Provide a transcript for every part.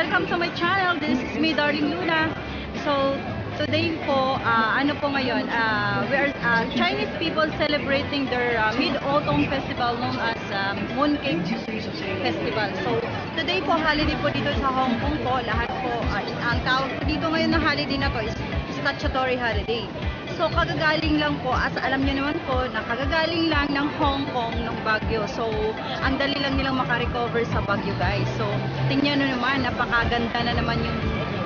welcome to my channel. This is me, Darling Luna. So, today po, ano po ngayon, we are Chinese people celebrating their Mid-Autumn Festival known as Mooncake Festival. So, today po, holiday po dito sa Hong Kong po. Lahat po, ang tawag po dito ngayon na holiday na to is statutory holiday. So, kagagaling lang po, as alam niyo naman po, na kagagaling lang ng Hong Kong ng Baguio. So, ang dali lang nilang makarecover sa Baguio, guys. So, tingnan nyo naman, napakaganda na naman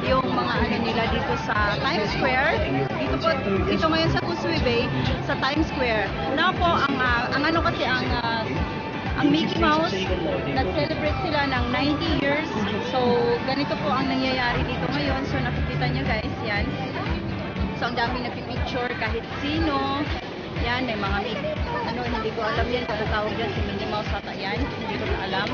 yung mga ano nila dito sa Times Square. Dito po, dito ngayon sa Causeway Bay, sa Times Square. Na po, ang ano kasi, ang Mickey Mouse, nag-celebrate sila ng 90 years. So, ganito po ang nangyayari dito ngayon. So, nakikita nyo, guys, yan. So, ang daming nagpipicture kahit sino. Yan, may mga hindi ko alam yan. Kung tawag yan si Minnie Mouse ata yan. Hindi ko na alam.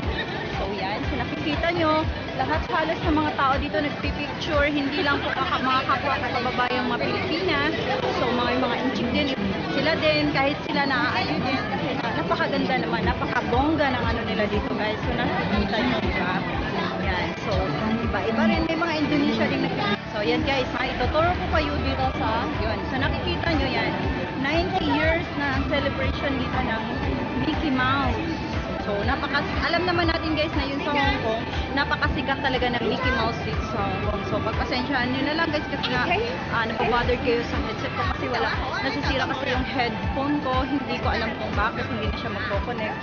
So, yan. So, nakikita nyo, lahat halos ng mga tao dito nagpipicture. Hindi lang po mga kapwa kababayang mga Pilipina. So, mga inchik din. Sila din, kahit sila naaayos din. Kasi napakaganda naman, napakabongga ng ano nila dito, guys. So, nakikita nyo, diba? Yan. So, iba-iba rin. May mga Indonesia din nagpipicture. So, yan guys, ituturo ko kayo dito sa, yun. So, nakikita nyo yan. 90 years na ang celebration dito ng Mickey Mouse. So, alam naman natin guys na yun sa Hong Kong, napakasikat talaga ng Mickey Mouse dito sa Hong Kong. So, pagpasensyaan nyo na lang guys kasi nga, napabother kayo sa headset ko kasi nasisira kasi yung headphone ko. Hindi ko alam kung bakit hindi na siya magko-connect.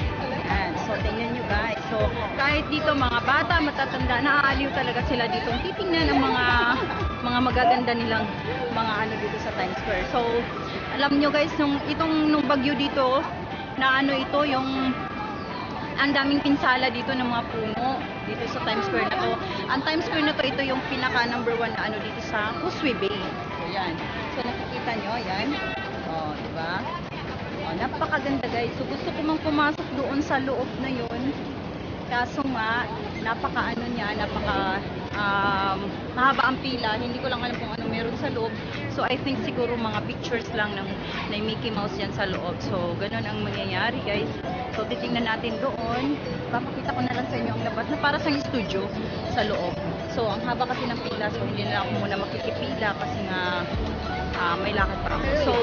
Ayan. So, tingnan nyo guys. So, kahit dito mga bata, matatanda, naaaliw talaga sila dito. Titingnan ang mga magaganda nilang mga ano dito sa Times Square. So, alam nyo guys, nung bagyo dito, na ano ito, yung ang daming pinsala dito ng mga puno dito sa Times Square na to. Ang Times Square na to, ito yung pinaka number 1 na ano dito sa Causeway Bay. So, yan. So, nakikita nyo, yan. O, diba? O, napakaganda guys. So, gusto ko mang pumasok doon sa loob na yun. Kaso nga, napaka-ano niya, mahaba ang pila. Hindi ko lang alam kung ano meron sa loob. So, I think siguro mga pictures lang ng Mickey Mouse yan sa loob. So, ganun ang mangyayari, guys. So, titingnan natin doon. Papakita ko na lang sa inyo ang labas na para sa studio sa loob. So, ang haba kasi ng pila. So, hindi na ako muna makikipila kasi nga may lakad pa ako. So,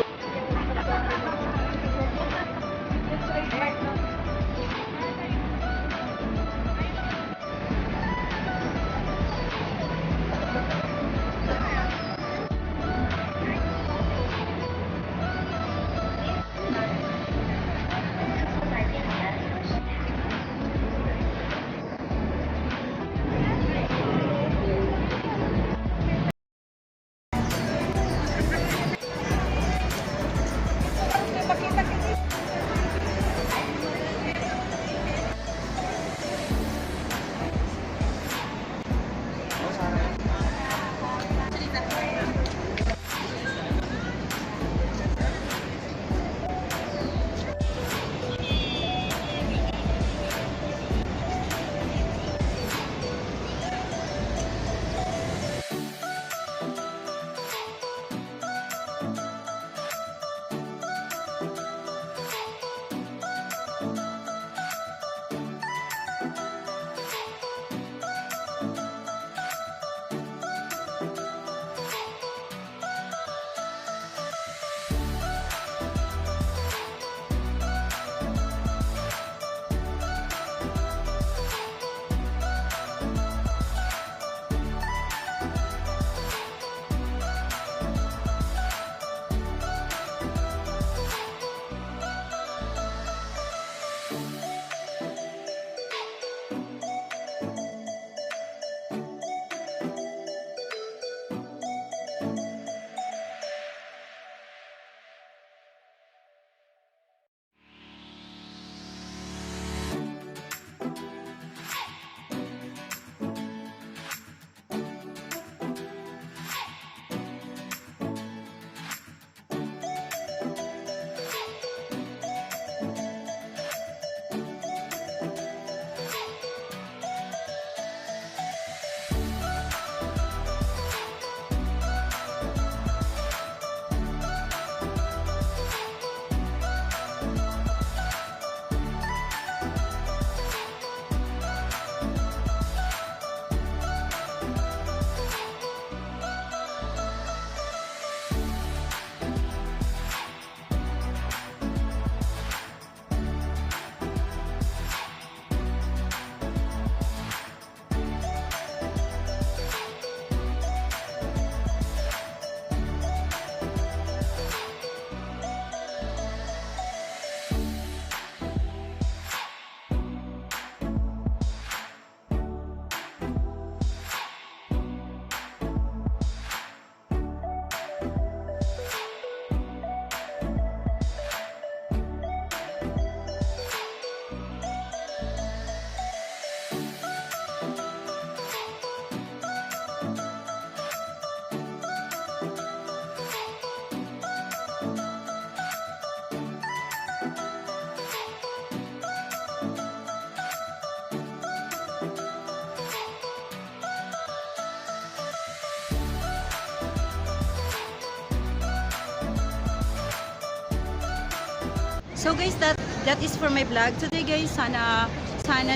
So guys, that is for my vlog today guys. Sana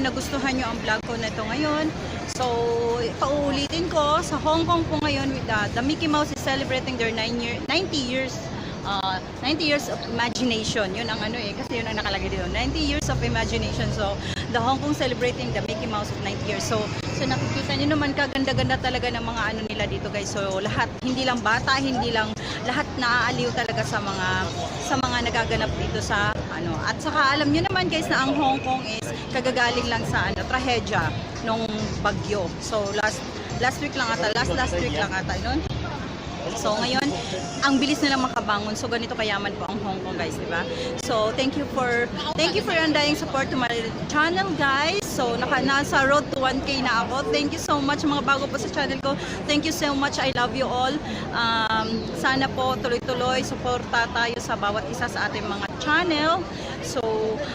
nagustuhan nyo ang vlog ko na ito ngayon. So, pauulitin ko, sa Hong Kong po ngayon, with the Mickey Mouse is celebrating their 90 years of imagination. Yun ang ano kasi yun ang nakalagay dito. 90 years of imagination. So, the Hong Kong celebrating the Mickey Mouse of 90 years. So nakikita nyo naman kaganda-ganda talaga ng mga ano nila dito guys. So, lahat, hindi lang bata, hindi lang lahat naaaliw talaga sa mga nagaganap dito sa ano. At saka alam nyo naman guys na ang Hong Kong is kagagaling lang sa ano, trahedya nung bagyo. So, last week lang ata, last week lang ata, yun. So ngayon, ang bilis nilang makabangon. So ganito kayaman po ang Hong Kong guys, di ba? So thank you for your undying support to my channel guys. So nasa road to 1K na ako. Thank you so much mga bago po sa channel ko. Thank you so much. I love you all. Sana po tuloy-tuloy suporta tayo sa bawat isa sa ating mga channel. So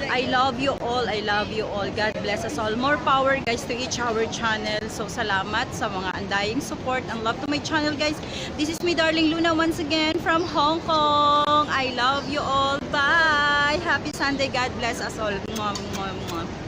I love you all. I love you all. God bless us all. More power guys to each our channel. So salamat sa mga undying support and love to my channel guys. This is me darling Luna once again from Hong Kong. I love you all. Bye. Happy Sunday. God bless us all. Mwah, mwah, mwah.